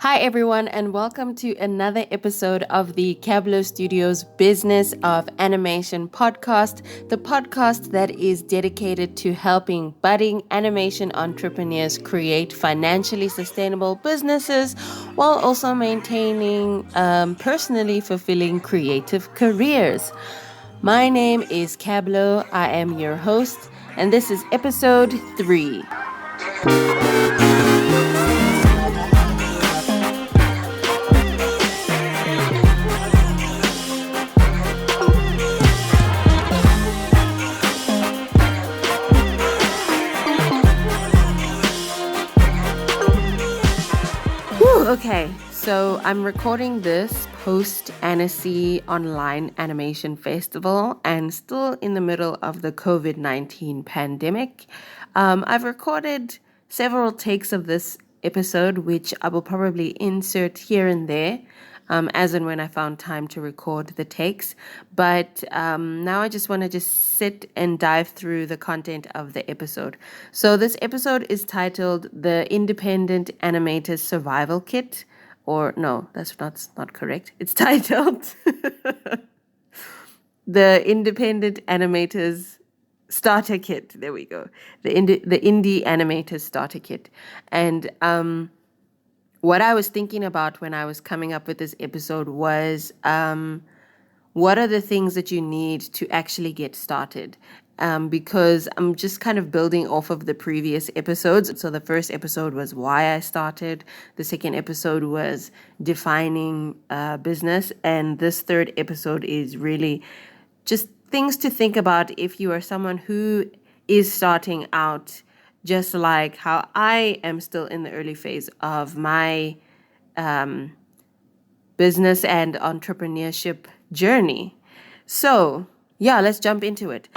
Hi, everyone, and welcome to another episode of the Cabblow Studios Business of Animation podcast, the podcast that is dedicated to helping budding animation entrepreneurs create financially sustainable businesses while also maintaining personally fulfilling creative careers. My name is Cabblow. I am your host, and this is episode 3. Okay, so I'm recording this post Annecy Online Animation Festival and still in the middle of the COVID-19 pandemic. I've recorded several takes of this episode, which I will probably insert here and there. As and when I found time to record the takes. But now I just want to sit and dive through the content of the episode. So this episode is titled The Independent Animator's Survival Kit. Or no, that's not correct. It's titled The Independent Animator's Starter Kit. There we go. The Indie Animator's Starter Kit. And what I was thinking about when I was coming up with this episode was what are the things that you need to actually get started? Because I'm just kind of building off of the previous episodes. So the first episode was why I started. The second episode was defining business. And this third episode is really just things to think about if you are someone who is starting out, just like how I am still in the early phase of my business and entrepreneurship journey. So, yeah, let's jump into it.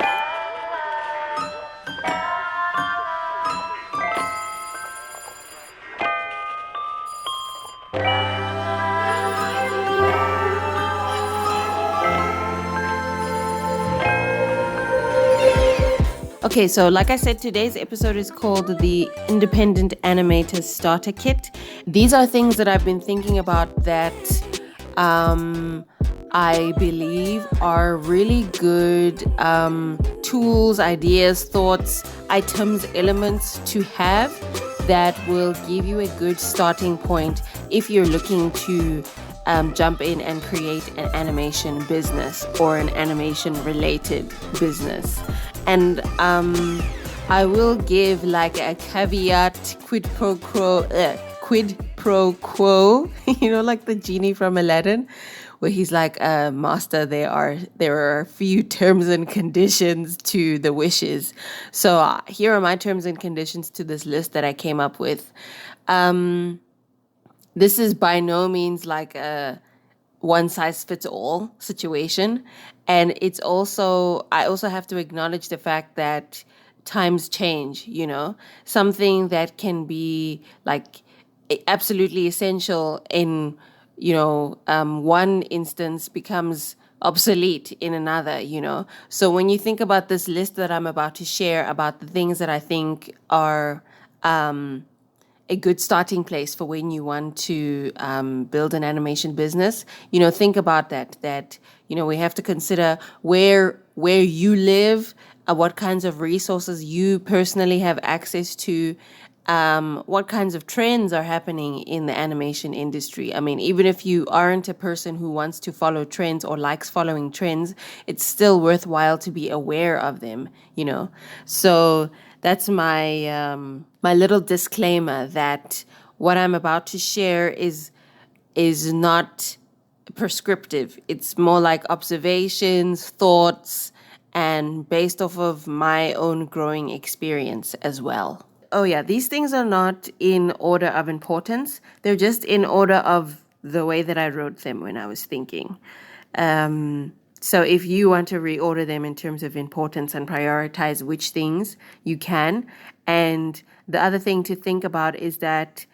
Okay, so like I said, today's episode is called the Independent Animator Starter Kit. These are things that I've been thinking about that I believe are really good tools, ideas, thoughts, items, elements to have that will give you a good starting point if you're looking to jump in and create an animation business or an animation related business. And I will give like a caveat quid pro quo, like the genie from Aladdin, where he's like, master, there are a few terms and conditions to the wishes. So here are my terms and conditions to this list that I came up with. This is by no means like a one-size-fits-all situation. And I also have to acknowledge the fact that times change, something that can be like absolutely essential in, one instance becomes obsolete in another, So when you think about this list that I'm about to share about the things that I think are a good starting place for when you want to build an animation business, think about that, we have to consider where you live, what kinds of resources you personally have access to, what kinds of trends are happening in the animation industry. I mean, even if you aren't a person who wants to follow trends or likes following trends, it's still worthwhile to be aware of them, So that's my my little disclaimer that what I'm about to share is not prescriptive. It's more like observations, thoughts, and based off of my own growing experience as well. Oh yeah, these things are not in order of importance. They're just in order of the way that I wrote them when I was thinking. So if you want to reorder them in terms of importance and prioritize which things, you can. And the other thing to think about is that,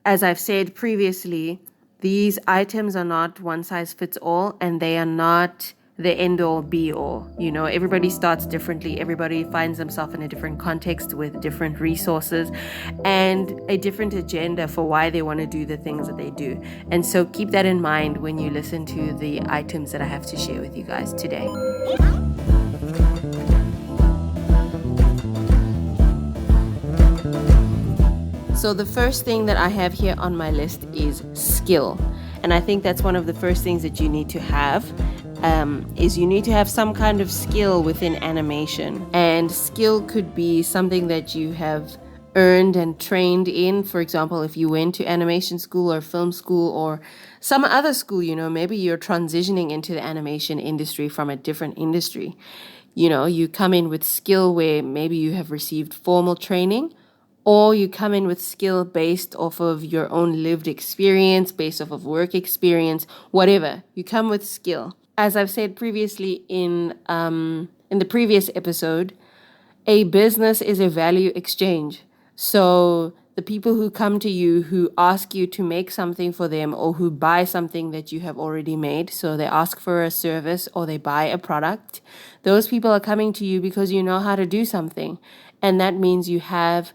as I've said previously, these items are not one size fits all, and they are not the end all be all. Everybody starts differently. Everybody finds themselves in a different context with different resources and a different agenda for why they want to do the things that they do. And so keep that in mind when you listen to the items that I have to share with you guys today. So the first thing that I have here on my list is skill. And I think that's one of the first things that you need to have, is you need to have some kind of skill within animation. And skill could be something that you have earned and trained in. For example, if you went to animation school or film school or some other school, maybe you're transitioning into the animation industry from a different industry. You come in with skill where maybe you have received formal training, or you come in with skill based off of your own lived experience, based off of work experience, whatever. You come with skill. As I've said previously in the previous episode, a business is a value exchange. So the people who come to you, who ask you to make something for them, or who buy something that you have already made, so they ask for a service or they buy a product, those people are coming to you because you know how to do something. And that means you have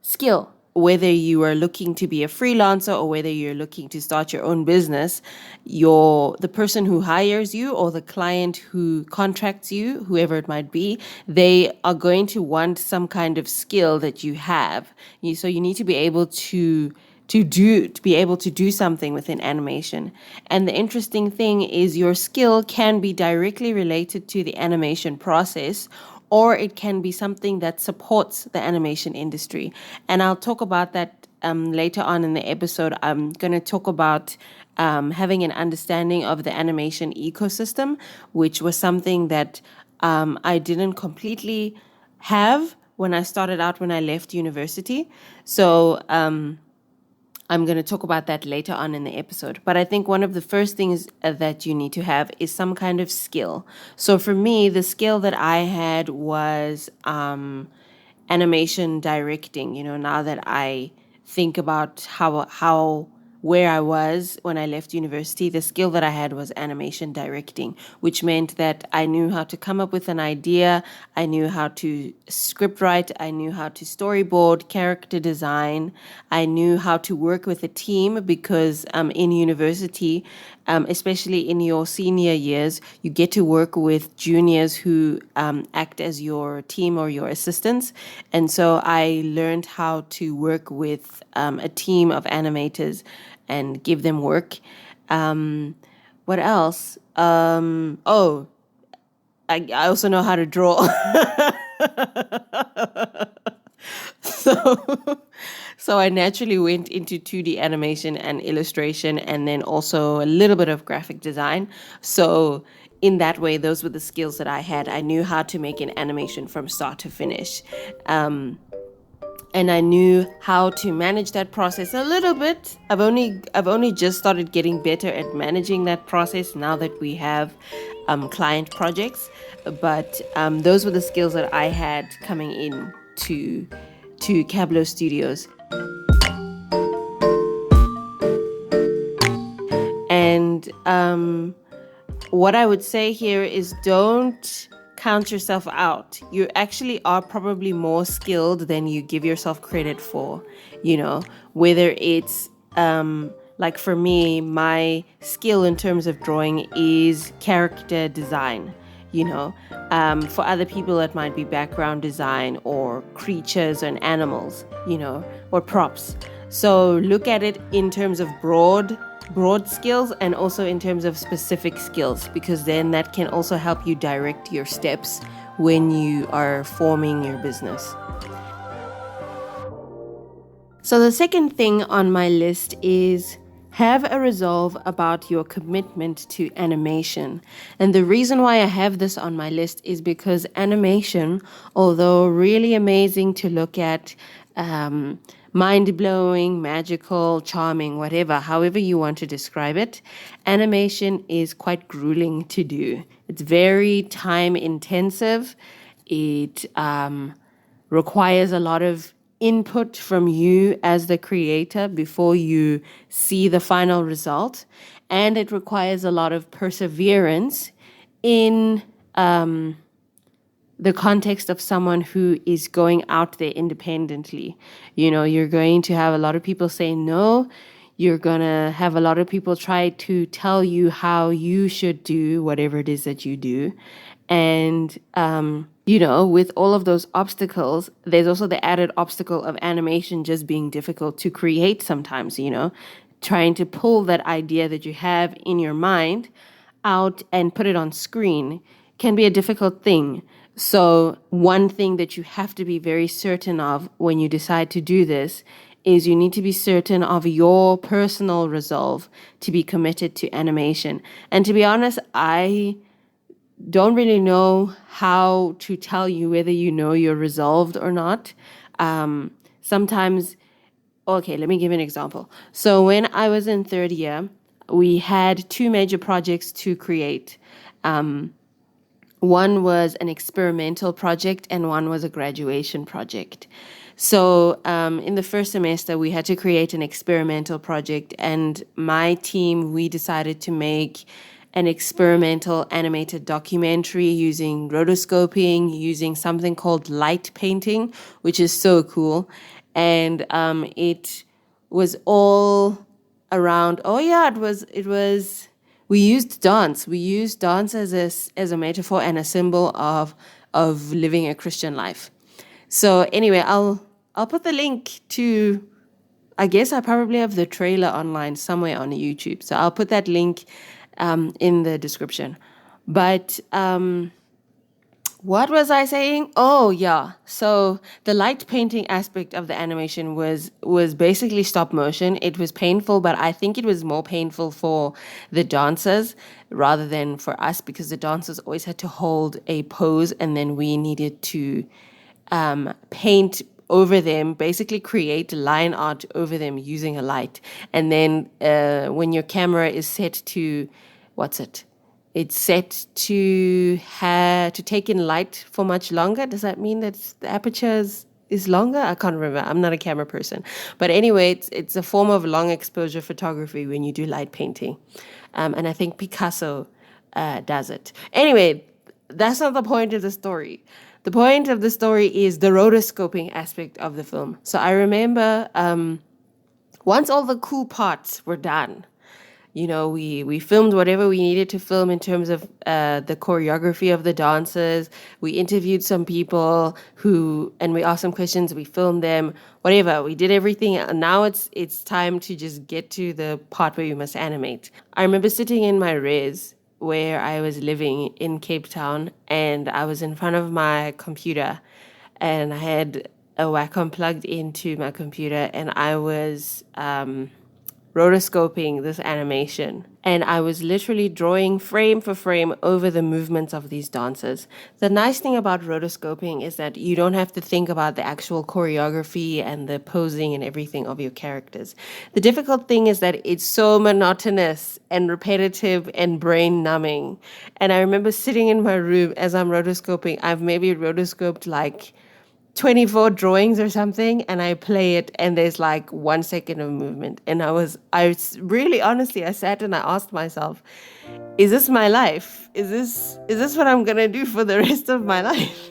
skill. Whether you are looking to be a freelancer or whether you're looking to start your own business, the person who hires you or the client who contracts you, whoever it might be, they are going to want some kind of skill that you have. So you need to be able to be able to do something within animation. And the interesting thing is your skill can be directly related to the animation process, or it can be something that supports the animation industry. And I'll talk about that later on in the episode. I'm going to talk about having an understanding of the animation ecosystem, which was something that I didn't completely have when I started out when I left university. So I'm going to talk about that later on in the episode. But I think one of the first things that you need to have is some kind of skill. So for me, the skill that I had was animation directing. Now that I think about where I was when I left university, the skill that I had was animation directing, which meant that I knew how to come up with an idea, I knew how to script write, I knew how to storyboard, character design, I knew how to work with a team because in university, especially in your senior years, you get to work with juniors who act as your team or your assistants. And so I learned how to work with a team of animators and give them work. What else? I also know how to draw. So I naturally went into 2D animation and illustration, and then also a little bit of graphic design. So in that way, those were the skills that I had. I knew how to make an animation from start to finish. And I knew how to manage that process a little bit. I've only just started getting better at managing that process now that we have client projects. But those were the skills that I had coming in to Cabblow Studios. And what I would say here is don't count yourself out. You actually are probably more skilled than you give yourself credit for, whether it's like for me, my skill in terms of drawing is character design. For other people, it might be background design or creatures and animals, or props. So look at it in terms of broad skills and also in terms of specific skills, because then that can also help you direct your steps when you are forming your business. So the second thing on my list is have a resolve about your commitment to animation. And the reason why I have this on my list is because animation, although really amazing to look at, mind-blowing, magical, charming, however you want to describe it, animation is quite grueling to do. It's very time-intensive. It requires a lot of input from you as the creator before you see the final result. And it requires a lot of perseverance in the context of someone who is going out there independently. You're going to have a lot of people say no. You're going to have a lot of people try to tell you how you should do whatever it is that you do. And, with all of those obstacles, there's also the added obstacle of animation just being difficult to create sometimes, trying to pull that idea that you have in your mind out and put it on screen can be a difficult thing. So one thing that you have to be very certain of when you decide to do this is you need to be certain of your personal resolve to be committed to animation. And to be honest, I don't really know how to tell you whether you're resolved or not. Sometimes, okay, let me give an example. So when I was in third year, we had two major projects to create. One was an experimental project and one was a graduation project. So in the first semester, we had to create an experimental project, and my team, we decided to make an experimental animated documentary using rotoscoping, using something called light painting, which is so cool. And it was all around, oh yeah, it was we used dance. We used dance as a metaphor and a symbol of living a Christian life. So anyway, I'll put the link to, I guess I probably have the trailer online somewhere on YouTube. So I'll put that link in the description. But what was I saying? Oh yeah. So the light painting aspect of the animation was basically stop motion. It was painful, but I think it was more painful for the dancers rather than for us, because the dancers always had to hold a pose and then we needed to paint over them, basically create line art over them using a light. And then when your camera is set to, what's it? It's set to take in light for much longer. Does that mean that the aperture is longer? I can't remember. I'm not a camera person. But anyway, it's a form of long exposure photography when you do light painting. And I think Picasso does it. Anyway, that's not the point of the story. The point of the story is the rotoscoping aspect of the film. So I remember once all the cool parts were done, we filmed whatever we needed to film in terms of the choreography of the dancers. We interviewed some people and we asked some questions. We filmed them, whatever. We did everything. And now it's time to just get to the part where you must animate. I remember sitting in my res where I was living in Cape Town, and I was in front of my computer, and I had a Wacom plugged into my computer, and I was rotoscoping this animation. And I was literally drawing frame for frame over the movements of these dancers. The nice thing about rotoscoping is that you don't have to think about the actual choreography and the posing and everything of your characters. The difficult thing is that it's so monotonous and repetitive and brain numbing. And I remember sitting in my room as I'm rotoscoping. I've maybe rotoscoped like 24 drawings or something, and I play it and there's like 1 second of movement. And really honestly, I sat and I asked myself, is this my life? Is this what I'm gonna do for the rest of my life?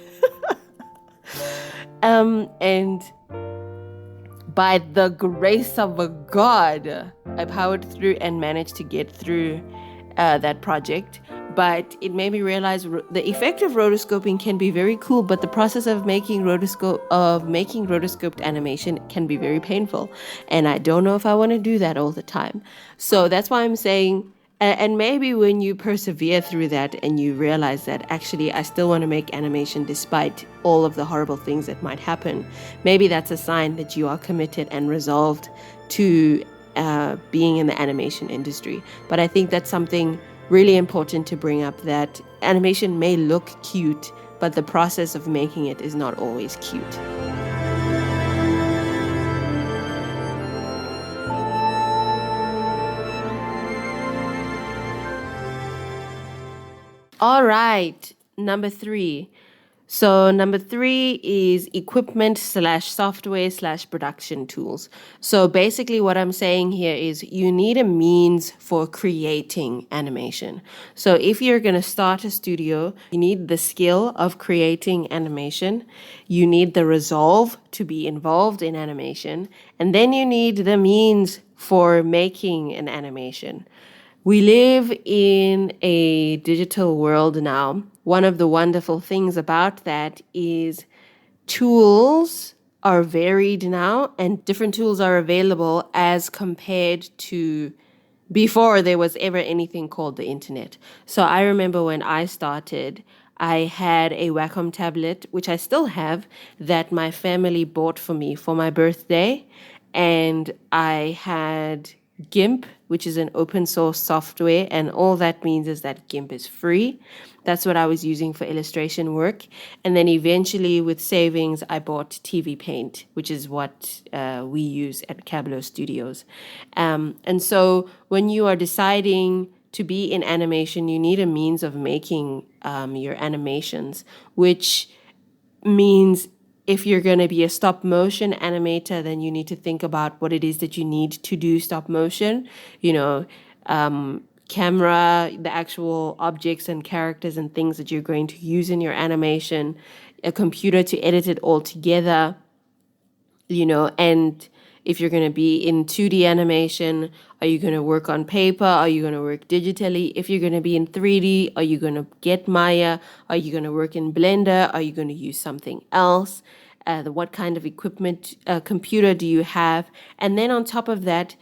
And by the grace of a God, I powered through and managed to get through that project. But it made me realize the effect of rotoscoping can be very cool, but the process of making rotoscoped animation can be very painful. And I don't know if I want to do that all the time. So that's why I'm saying, and maybe when you persevere through that and you realize that actually I still want to make animation despite all of the horrible things that might happen, maybe that's a sign that you are committed and resolved to being in the animation industry. But I think that's something really important to bring up, that animation may look cute, but the process of making it is not always cute. All right, number 3. So number 3 is equipment/software/production tools. So basically what I'm saying here is you need a means for creating animation. So if you're going to start a studio, you need the skill of creating animation. You need the resolve to be involved in animation. And then you need the means for making an animation. We live in a digital world now. One of the wonderful things about that is tools are varied now and different tools are available as compared to before there was ever anything called the internet. So I remember when I started, I had a Wacom tablet, which I still have, that my family bought for me for my birthday. And I had GIMP, which is an open source software, and all that means is that GIMP is free. That's what I was using for illustration work. And then eventually, with savings, I bought TV Paint, which is what we use at Cabblow Studios. And so when you are deciding to be in animation, you need a means of making your animations, which means if you're going to be a stop motion animator, then you need to think about what it is that you need to do stop motion, camera, the actual objects and characters and things that you're going to use in your animation, a computer to edit it all together, and if you're going to be in 2D animation, are you going to work on paper? Are you going to work digitally? If you're going to be in 3D, are you going to get Maya? Are you going to work in Blender? Are you going to use something else? What kind of equipment, computer do you have? And then on top of that,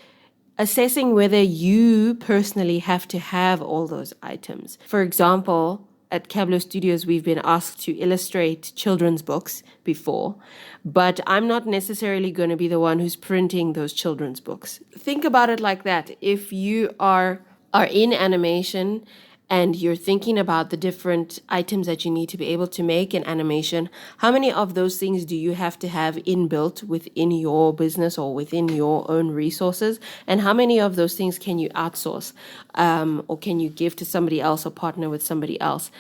assessing whether you personally have to have all those items. For example, at Cabblow Studios, we've been asked to illustrate children's books before, but I'm not necessarily going to be the one who's printing those children's books. Think about it like that. If you are in animation and you're thinking about the different items that you need to be able to make in animation, how many of those things do you have to have inbuilt within your business or within your own resources? And how many of those things can you outsource or can you give to somebody else or partner with somebody else?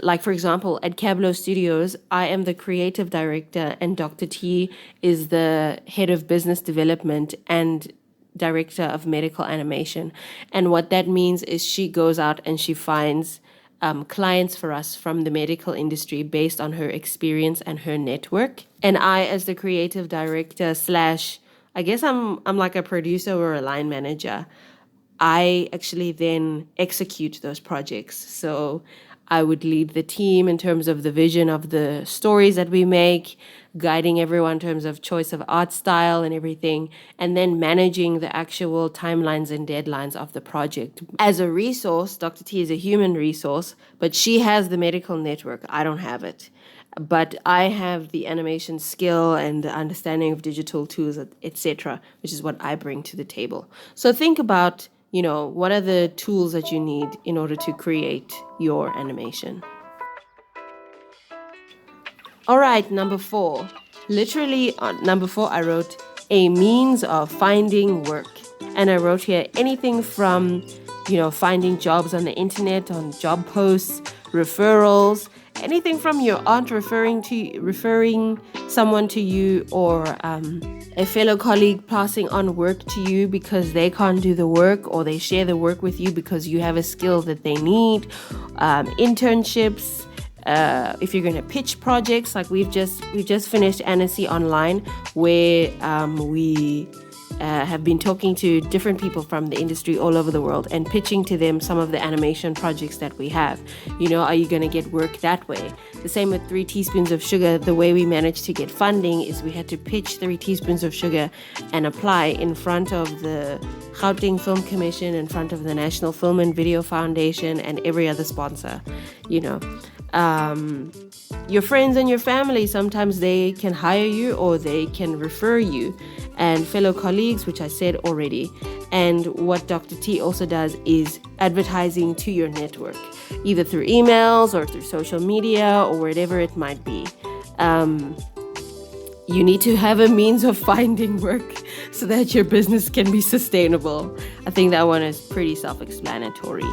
Like, for example, at Cabblow Studios, I am the creative director and Dr. T is the head of business development and director of medical animation. And what that means is she goes out and she finds clients for us from the medical industry based on her experience and her network. And I, as the creative director slash, I guess I'm like a producer or a line manager, I actually then execute those projects. So I would lead the team in terms of the vision of the stories that we make, guiding everyone in terms of choice of art style and everything, and then managing the actual timelines and deadlines of the project. As a resource, Dr. T is a human resource, but she has the medical network. I don't have it. But I have the animation skill and the understanding of digital tools, etc., which is what I bring to the table. So think about what are the tools that you need in order to create your animation? All right, number 4. Literally on number 4, I wrote a means of finding work. And I wrote here anything from, finding jobs on the internet, on job posts, referrals, anything from your aunt referring someone to you, or a fellow colleague passing on work to you because they can't do the work, or they share the work with you because you have a skill that they need, internships, if you're going to pitch projects, like we've just finished Annecy Online, where we have been talking to different people from the industry all over the world and pitching to them some of the animation projects that we have. Are you going to get work that way? The same with 3 Teaspoons of Sugar. The way we managed to get funding is we had to pitch 3 Teaspoons of Sugar and apply in front of the Gauteng Film Commission, in front of the National Film and Video Foundation, and every other sponsor. Your friends and your family, sometimes they can hire you or they can refer you, and fellow colleagues, which I said already. And what Dr. T also does is advertising to your network, either through emails or through social media or whatever it might be. You need to have a means of finding work so that your business can be sustainable. I think that one is pretty self-explanatory.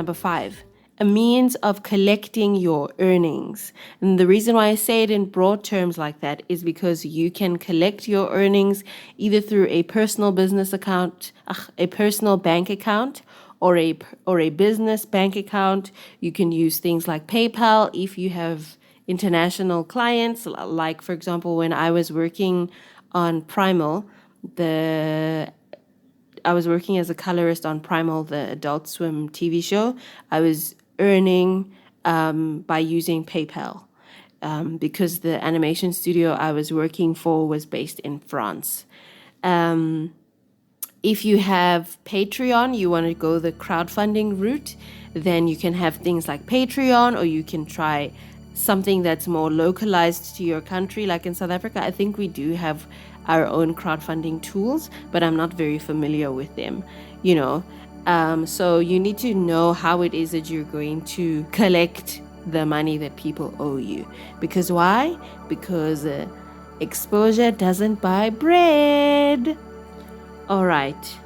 number 5, a means of collecting your earnings. And the reason why I say it in broad terms like that is because you can collect your earnings either through a personal business account, a personal bank account, or a business bank account. You can use things like PayPal if you have international clients. Like, for example, when I was working on Primal, I was working as a colorist on Primal, the Adult Swim TV show. I was earning by using PayPal because the animation studio I was working for was based in France. If you have Patreon, you want to go the crowdfunding route, then you can have things like Patreon, or you can try something that's more localized to your country. Like in South Africa, I think we do have our own crowdfunding tools, but I'm not very familiar with them, you know. So you need to know how it is that you're going to collect the money that people owe you. Because why? Because exposure doesn't buy bread. All right.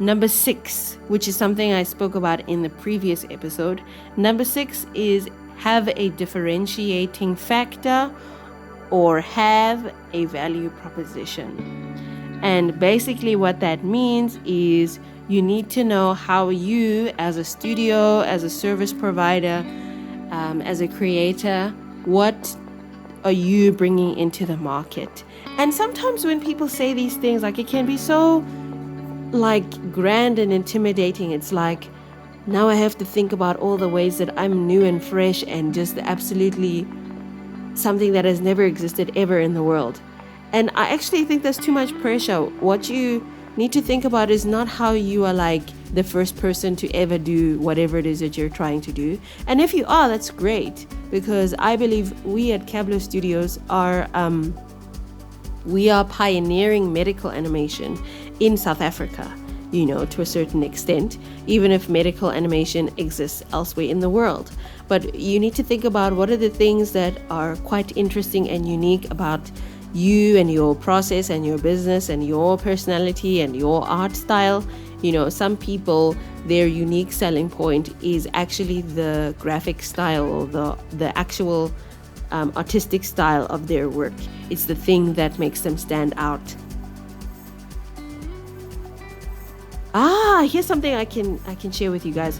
Number 6, which is something I spoke about in the previous episode. Number 6 is have a differentiating factor or have a value proposition. And basically what that means is you need to know how you, as a studio, as a service provider, as a creator, what are you bringing into the market? And sometimes when people say these things, like, it can be so like grand and intimidating. It's like, now I have to think about all the ways that I'm new and fresh and just absolutely something that has never existed ever in the world. And I actually think there's too much pressure. What you need to think about is not how you are like the first person to ever do whatever it is that you're trying to do. And if you are, that's great, because I believe we at Cabblow Studios are we are pioneering medical animation in South Africa, you know, to a certain extent, even if medical animation exists elsewhere in the world. But you need to think about what are the things that are quite interesting and unique about you and your process and your business and your personality and your art style. You know, some people, their unique selling point is actually the graphic style or the actual artistic style of their work. It's the thing that makes them stand out. Here's something I can share with you guys.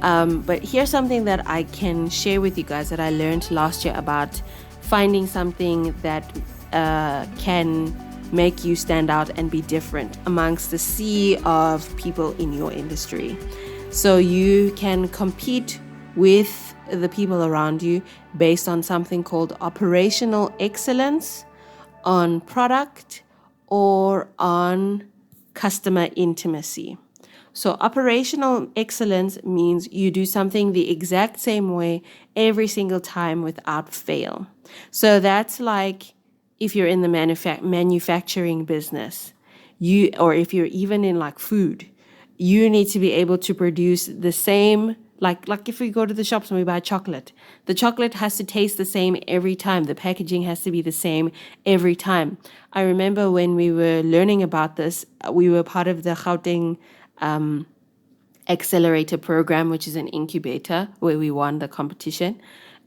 But here's something that I can share with you guys that I learned last year about finding something that can make you stand out and be different amongst the sea of people in your industry. So you can compete with the people around you based on something called operational excellence, on product, or on customer intimacy. So operational excellence means you do something the exact same way every single time without fail. So that's like if you're in the manufacturing business, or if you're even in like food, you need to be able to produce the same, like if we go to the shops and we buy chocolate, the chocolate has to taste the same every time. The packaging has to be the same every time. I remember when we were learning about this, we were part of the Gauteng Accelerator program, which is an incubator where we won the competition.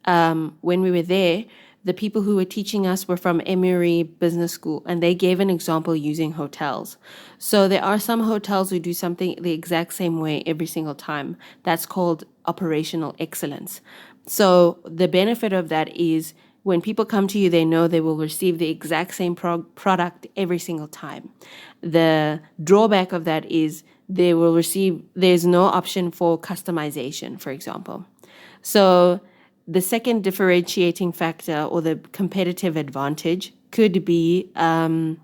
When we were there, the people who were teaching us were from Emory Business School, and they gave an example using hotels. So there are some hotels who do something the exact same way every single time. That's called operational excellence. So the benefit of that is when people come to you, they know they will receive the exact same product every single time. The drawback of that is there's no option for customization, for example. So the second differentiating factor or the competitive advantage could be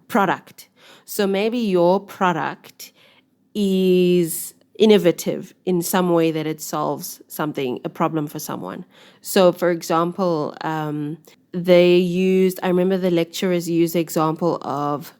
product. So maybe your product is innovative in some way that it solves a problem for someone. So for example, I remember the lecturers used the example of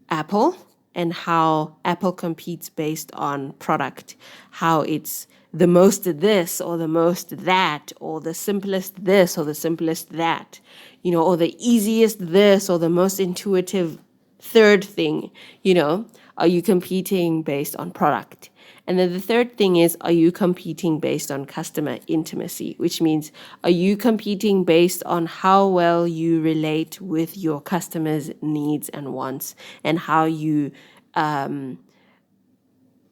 Apple and how Apple competes based on product, how it's the most this or the most that, or the simplest this or the simplest that, you know, or the easiest this or the most intuitive third thing, you know. Are you competing based on product? And then the third thing is, are you competing based on customer intimacy, which means, are you competing based on how well you relate with your customers' needs and wants, and how you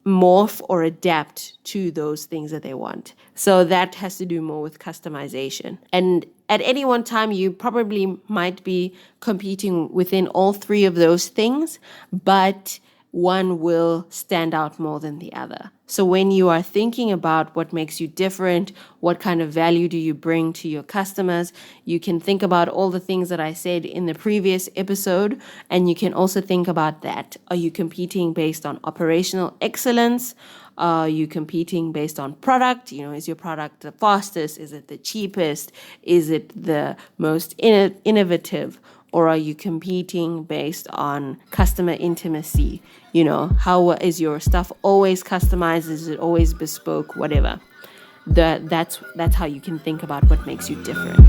morph or adapt to those things that they want. So that has to do more with customization. And at any one time, you probably might be competing within all three of those things, but one will stand out more than the other. So when you are thinking about what makes you different, what kind of value do you bring to your customers, you can think about all the things that I said in the previous episode, and you can also think about that. Are you competing based on operational excellence? Are you competing based on product? Is your product the fastest? Is it the cheapest? Is it the most innovative? Or are you competing based on customer intimacy? How is your stuff always customized? Is it always bespoke? Whatever. That's how you can think about what makes you different.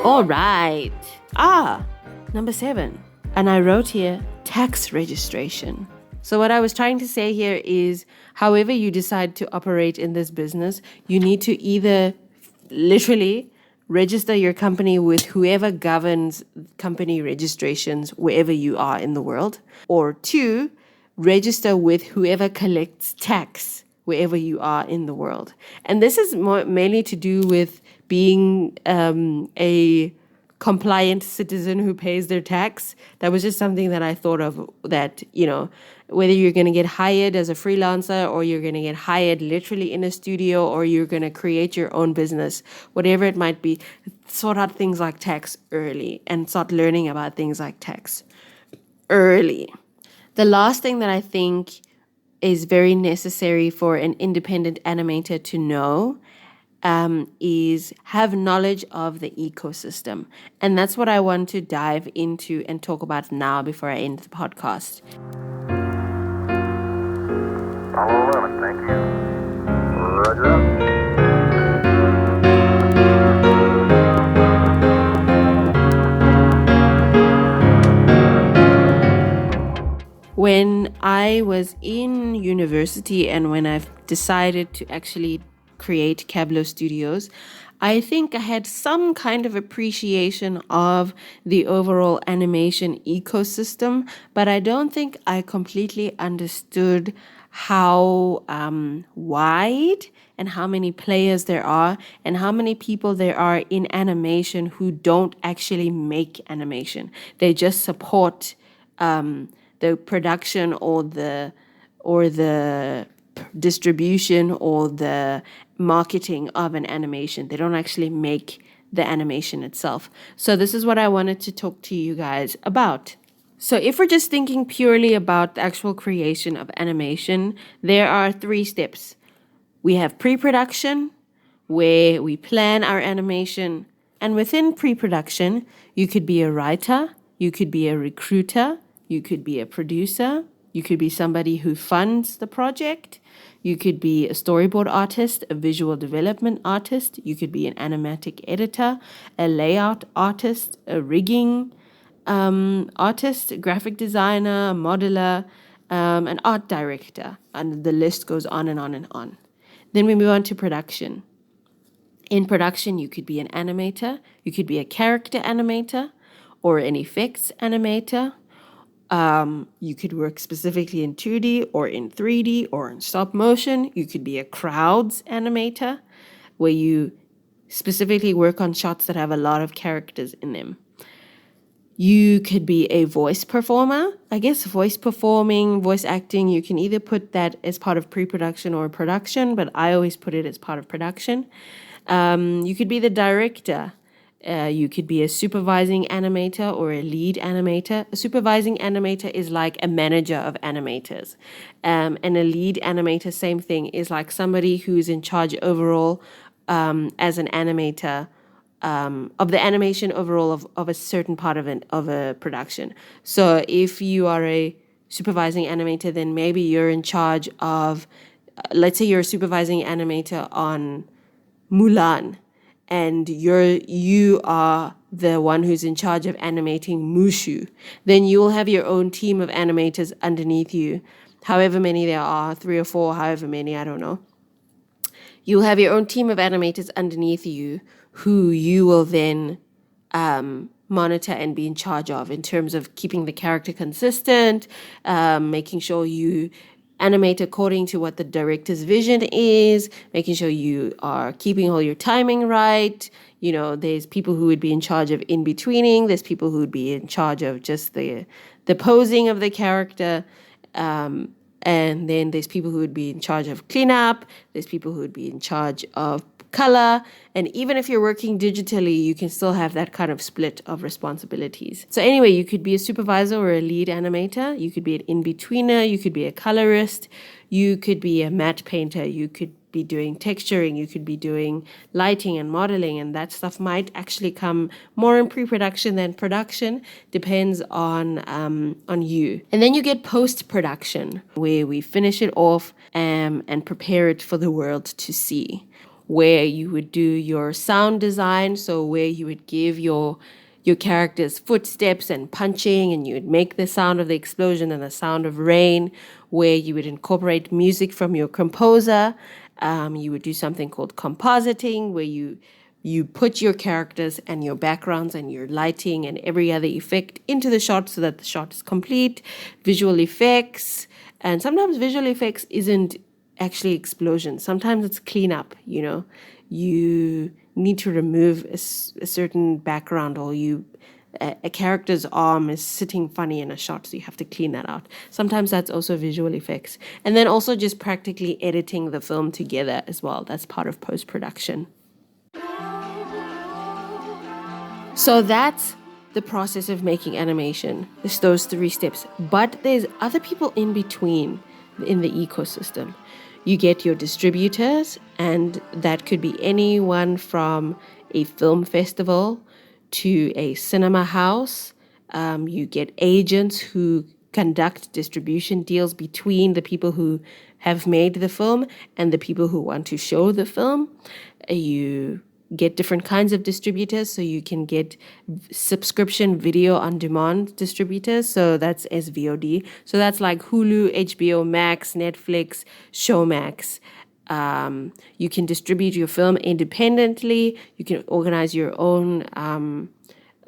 All right. Number 7. And I wrote here, tax registration. So what I was trying to say here is, however you decide to operate in this business, you need to either literally register your company with whoever governs company registrations wherever you are in the world, or 2, register with whoever collects tax wherever you are in the world. And this is mainly to do with being a compliant citizen who pays their tax. That was just something that I thought of, that, whether you're going to get hired as a freelancer, or you're going to get hired literally in a studio, or you're going to create your own business, whatever it might be, sort out things like tax early and start learning about things like tax early. The last thing that I think is very necessary for an independent animator to know is have knowledge of the ecosystem. And that's what I want to dive into and talk about now before I end the podcast. Apollo 11, thank you. Roger up. When I was in university and when I've decided to actually create Cabblow Studios, I think I had some kind of appreciation of the overall animation ecosystem, but I don't think I completely understood how wide and how many players there are and how many people there are in animation who don't actually make animation. They just support the production or the distribution or the marketing of an animation. They don't actually make the animation itself. So this is what I wanted to talk to you guys about. So if we're just thinking purely about the actual creation of animation, there are 3 steps. We have pre-production, where we plan our animation. And within pre-production, you could be a writer, you could be a recruiter, you could be a producer, you could be somebody who funds the project, you could be a storyboard artist, a visual development artist, you could be an animatic editor, a layout artist, a rigging artist, a graphic designer, a modeler, an art director, and the list goes on and on and on. Then we move on to production. In production, you could be an animator, you could be a character animator, or an effects animator. You could work specifically in 2D or in 3D or in stop motion. You could be a crowds animator, where you specifically work on shots that have a lot of characters in them. You could be a voice performer. I guess voice performing, voice acting, you can either put that as part of pre-production or production, but I always put it as part of production. You could be the director. You could be a supervising animator or a lead animator. A supervising animator is like a manager of animators. And a lead animator, same thing, is like somebody who's in charge overall as an animator of the animation overall of a certain part of a production. So if you are a supervising animator, then maybe you're in charge of, let's say you're a supervising animator on Mulan, and you are the one who's in charge of animating Mushu. Then you will have your own team of animators underneath you, however many there are, 3 or 4, however many, I don't know. You'll have your own team of animators underneath you who you will then monitor and be in charge of in terms of keeping the character consistent, making sure you animate according to what the director's vision is, making sure you are keeping all your timing right. You know, there's people who would be in charge of in-betweening, there's people who would be in charge of just the posing of the character. And then there's people who would be in charge of cleanup. There's people who would be in charge of color. And even if you're working digitally, you can still have that kind of split of responsibilities. So anyway, you could be a supervisor or a lead animator. You could be an in-betweener. You could be a colorist. You could be a matte painter. You could be doing texturing, you could be doing lighting and modeling, and that stuff might actually come more in pre-production than production. Depends on you. And then you get post-production, where we finish it off and prepare it for the world to see, where you would do your sound design, so where you would give your character's footsteps and punching, and you would make the sound of the explosion and the sound of rain, where you would incorporate music from your composer. You would do something called compositing, where you put your characters and your backgrounds and your lighting and every other effect into the shot so that the shot is complete. Visual effects, and sometimes visual effects isn't actually explosions. Sometimes it's cleanup, you know. You need to remove a certain background, or a character's arm is sitting funny in a shot, so you have to clean that out. Sometimes that's also visual effects. And then also just practically editing the film together as well. That's part of post-production. So that's the process of making animation. It's those 3 steps. But there's other people in between in the ecosystem. You get your distributors, and that could be anyone from a film festival to a cinema house. You get agents who conduct distribution deals between the people who have made the film and the people who want to show the film. You get different kinds of distributors, so you can get subscription video on demand distributors, so that's SVOD. So that's like Hulu, HBO Max, Netflix, Showmax. You can distribute your film independently. You can organize your own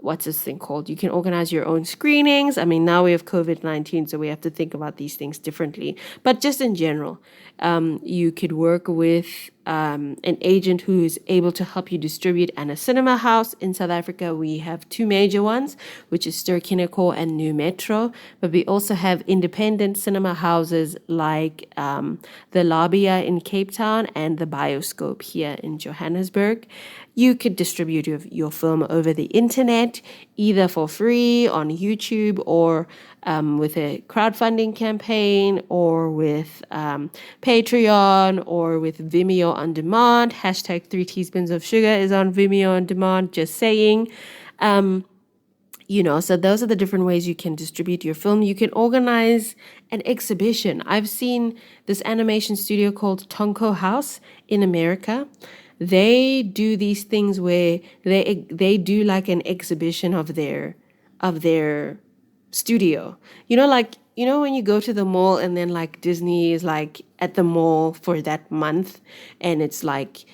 what's this thing called? You can organize your own screenings. I mean, now we have COVID-19, so we have to think about these things differently. But just in general, you could work with an agent who is able to help you distribute, and a cinema house. In South Africa, we have 2 major ones, which is Ster-Kinekor and New Metro. But we also have independent cinema houses like the Labia in Cape Town and the Bioscope here in Johannesburg. You could distribute your film over the internet, either for free on YouTube, or with a crowdfunding campaign, or with Patreon, or with Vimeo on demand. Hashtag 3 teaspoons of sugar is on Vimeo on demand, just saying. So those are the different ways you can distribute your film. You can organize an exhibition. I've seen this animation studio called Tonko House in America. They do these things where they do like an exhibition of their studio. When you go to the mall, and then like Disney is like at the mall for that month, and it's like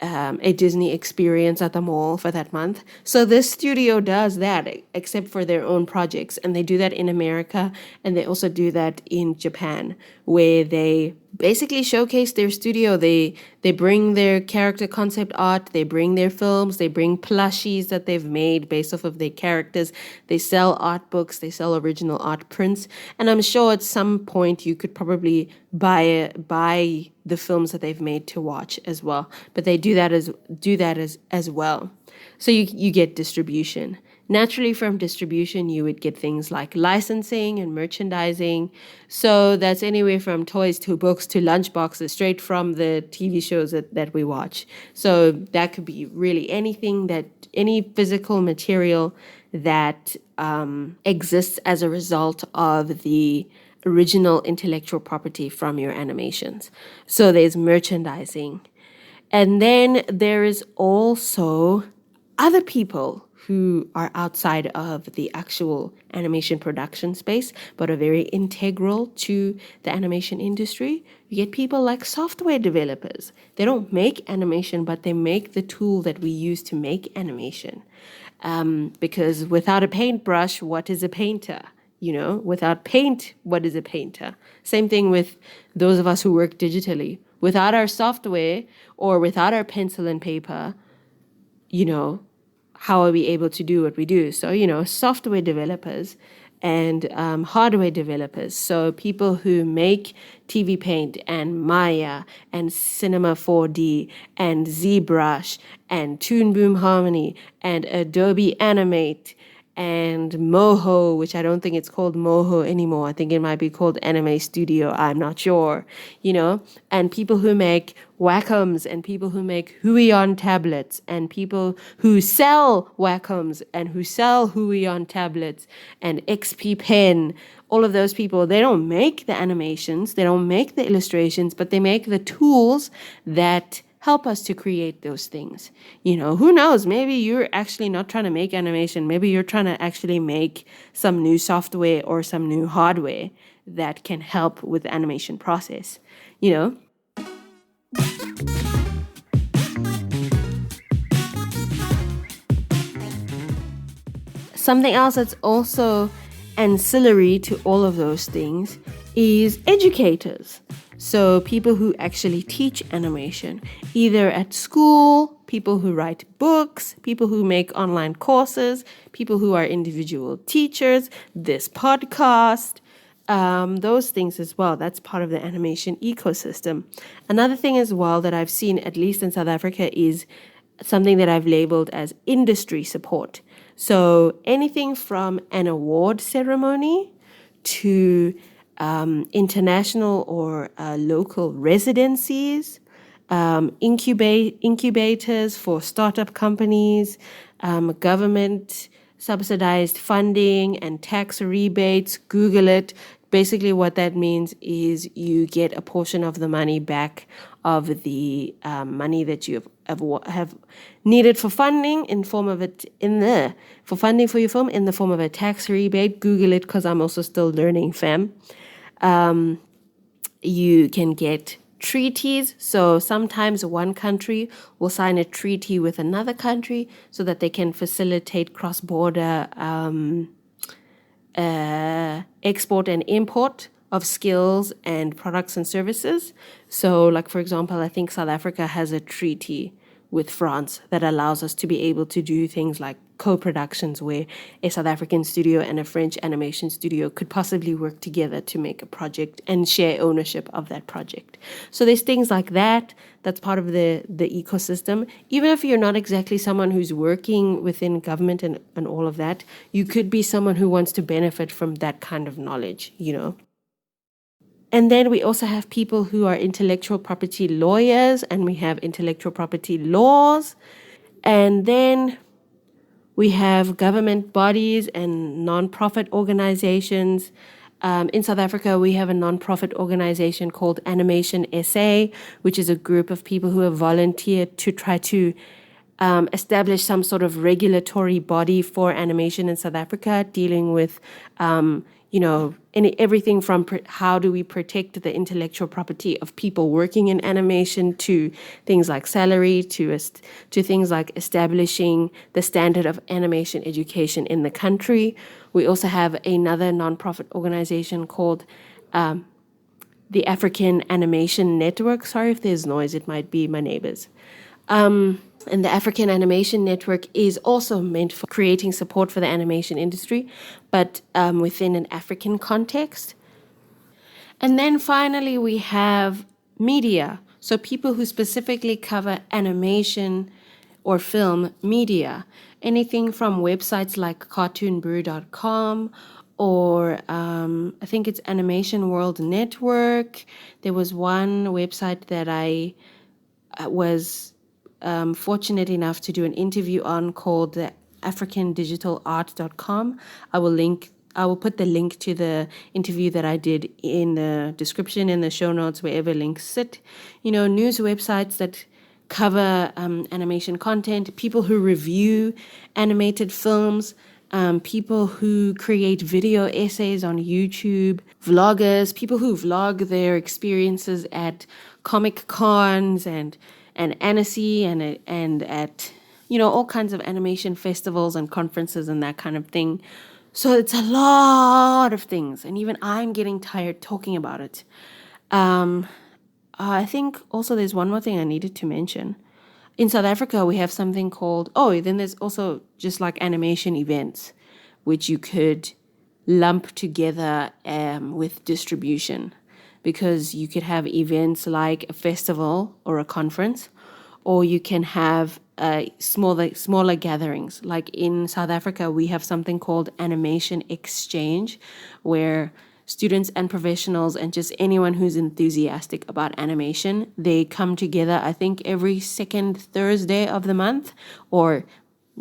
a Disney experience at the mall for that month. So this studio does that, except for their own projects. And they do that in America, and they also do that in Japan, where they basically showcase their studio. They bring their character concept art, they bring their films, they bring plushies that they've made based off of their characters. They sell art books, they sell original art prints. And I'm sure at some point you could probably buy the films that they've made to watch as well. But they do that as well. So you get distribution. Naturally, from distribution, you would get things like licensing and merchandising. So that's anywhere from toys to books to lunchboxes, straight from the TV shows that we watch. So that could be really any physical material that exists as a result of the original intellectual property from your animations. So there's merchandising. And then there is also other people who are outside of the actual animation production space, but are very integral to the animation industry. You get people like software developers. They don't make animation, but they make the tool that we use to make animation. Because without a paintbrush, what is a painter? Without paint, what is a painter? Same thing with those of us who work digitally. Without our software or without our pencil and paper, how are we able to do what we do? So, software developers and hardware developers. So people who make TV Paint and Maya and Cinema 4D and ZBrush and Toon Boom Harmony and Adobe Animate and Moho, which I don't think it's called Moho anymore. I think it might be called Anime Studio. I'm not sure, and people who make Wacom's and people who make Huion tablets and people who sell Wacom's and who sell Huion tablets and XP Pen. All of those people, they don't make the animations, they don't make the illustrations, but they make the tools that help us to create those things. Who knows? Maybe you're actually not trying to make animation. Maybe you're trying to actually make some new software or some new hardware that can help with the animation process. Something else that's also ancillary to all of those things is educators. So people who actually teach animation, either at school, people who write books, people who make online courses, people who are individual teachers, this podcast, those things as well. That's part of the animation ecosystem. Another thing as well that I've seen, at least in South Africa, is something that I've labeled as industry support. So anything from an award ceremony to international or local residencies, incubators for startup companies, government subsidized funding and tax rebates. Google it. Basically, what that means is you get a portion of the money back of the money that you have needed for funding for funding for your film in the form of a tax rebate. Google it because I'm also still learning, fam. You can get treaties. So sometimes one country will sign a treaty with another country so that they can facilitate cross-border export and import of skills and products and services. So, like, for example, I think South Africa has a treaty with France that allows us to be able to do things like co-productions where a South African studio and a French animation studio could possibly work together to make a project and share ownership of that project. So there's things like that. That's part of the ecosystem. Even if you're not exactly someone who's working within government and all of that, you could be someone who wants to benefit from that kind of knowledge, And then we also have people who are intellectual property lawyers, and we have intellectual property laws. And then we have government bodies and non-profit organizations. In South Africa, we have a non-profit organization called Animation SA, which is a group of people who have volunteered to try to establish some sort of regulatory body for animation in South Africa, dealing with everything from how do we protect the intellectual property of people working in animation to things like salary, to things like establishing the standard of animation education in the country. We also have another nonprofit organization called the African Animation Network. Sorry if there's noise, it might be my neighbors. And the African Animation Network is also meant for creating support for the animation industry, but within an African context. And then finally, we have media. So people who specifically cover animation or film media. Anything from websites like cartoonbrew.com or I think it's Animation World Network. There was one website that I was fortunate enough to do an interview on called the africandigitalart.com. I will link I will put the link to the interview that I did in the description, in the show notes, wherever links sit. News websites that cover animation content, people who review animated films, people who create video essays on YouTube, vloggers, people who vlog their experiences at Comic Cons and Annecy and at all kinds of animation festivals and conferences and that kind of thing. So it's a lot of things, and even I'm getting tired talking about it. I think also there's one more thing I needed to mention. In South Africa, we have something called, then there's also just like animation events, which you could lump together with distribution, because you could have events like a festival or a conference, or you can have smaller gatherings. Like in South Africa, we have something called Animation Exchange, where students and professionals and just anyone who's enthusiastic about animation, they come together, I think, every second Thursday of the month, or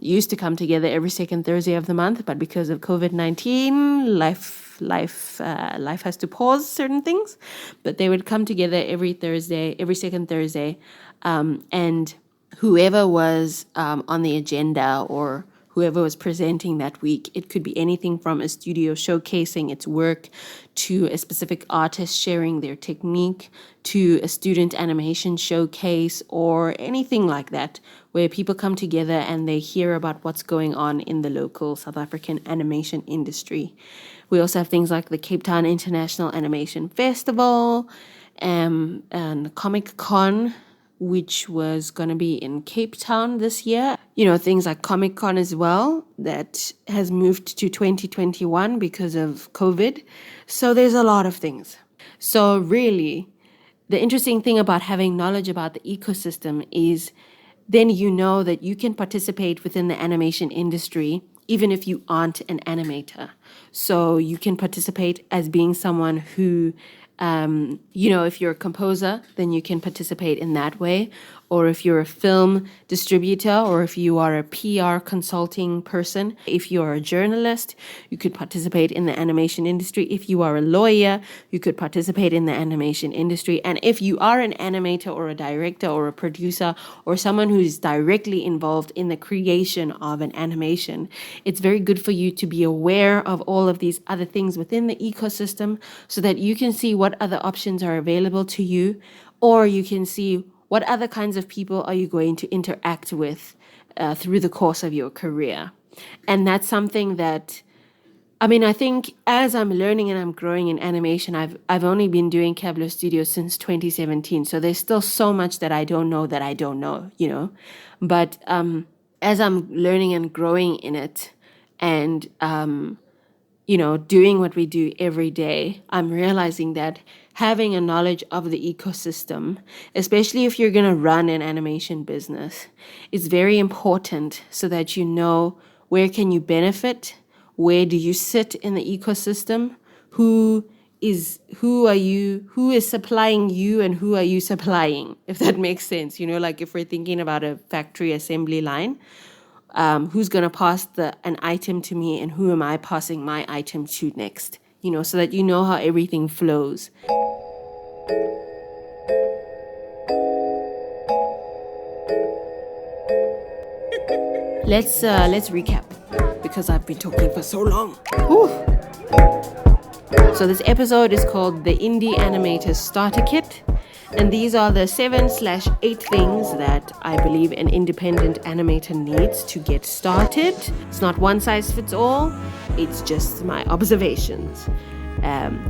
used to come together every second Thursday of the month, but because of COVID-19, life has to pause certain things. But they would come together every second Thursday, and whoever was on the agenda or whoever was presenting that week, it could be anything from a studio showcasing its work to a specific artist sharing their technique to a student animation showcase or anything like that, where people come together and they hear about what's going on in the local South African animation industry. We also have things like the Cape Town International Animation Festival and Comic Con, which was going to be in Cape Town this year. Things like Comic Con as well, that has moved to 2021 because of COVID. So there's a lot of things. So really, the interesting thing about having knowledge about the ecosystem is then you know that you can participate within the animation industry even if you aren't an animator. So you can participate as being someone who if you're a composer, then you can participate in that way. Or if you're a film distributor, or if you are a PR consulting person, if you're a journalist, you could participate in the animation industry. If you are a lawyer, you could participate in the animation industry. And if you are an animator or a director or a producer or someone who's directly involved in the creation of an animation, it's very good for you to be aware of all of these other things within the ecosystem so that you can see what other options are available to you, or you can see what other kinds of people are you going to interact with through the course of your career. And that's something that, I think as I'm learning and I'm growing in animation, I've only been doing Cabblow Studio since 2017. So there's still so much that I don't know, But as I'm learning and growing in it and, doing what we do every day, I'm realizing that having a knowledge of the ecosystem, especially if you're going to run an animation business, is very important so that you know where can you benefit, where do you sit in the ecosystem, who is supplying you and who are you supplying, if that makes sense. Like if we're thinking about a factory assembly line, who's going to pass an item to me and who am I passing my item to next, so that you know how everything flows. Let's recap, because I've been talking for so long. Whew. So this episode is called the Indie Animator Starter Kit. And these are the 7/8 things that I believe an independent animator needs to get started. It's not one size fits all. It's just my observations.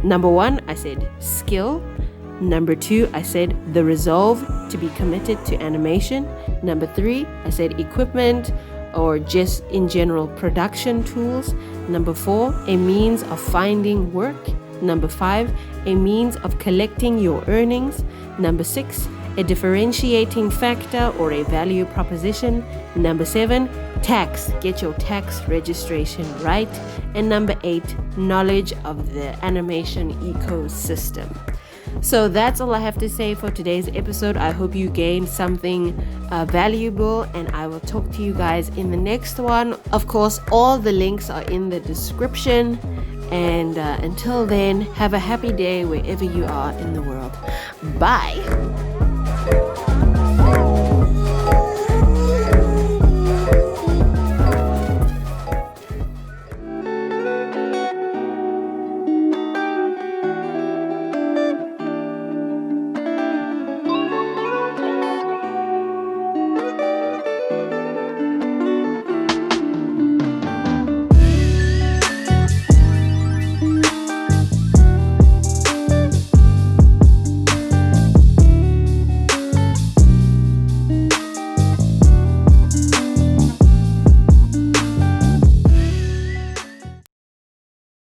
Number 1, I said skill. Number 2, I said the resolve to be committed to animation. Number 3, I said equipment, or just in general production tools. Number 4, a means of finding work. Number 5, a means of collecting your earnings. Number 6, a differentiating factor or a value proposition. Number 7, tax. Get your tax registration right. And number 8, knowledge of the animation ecosystem. So that's all I have to say for today's episode. I hope you gained something valuable, and I will talk to you guys in the next one. Of course, all the links are in the description. And until then, have a happy day wherever you are in the world. Bye.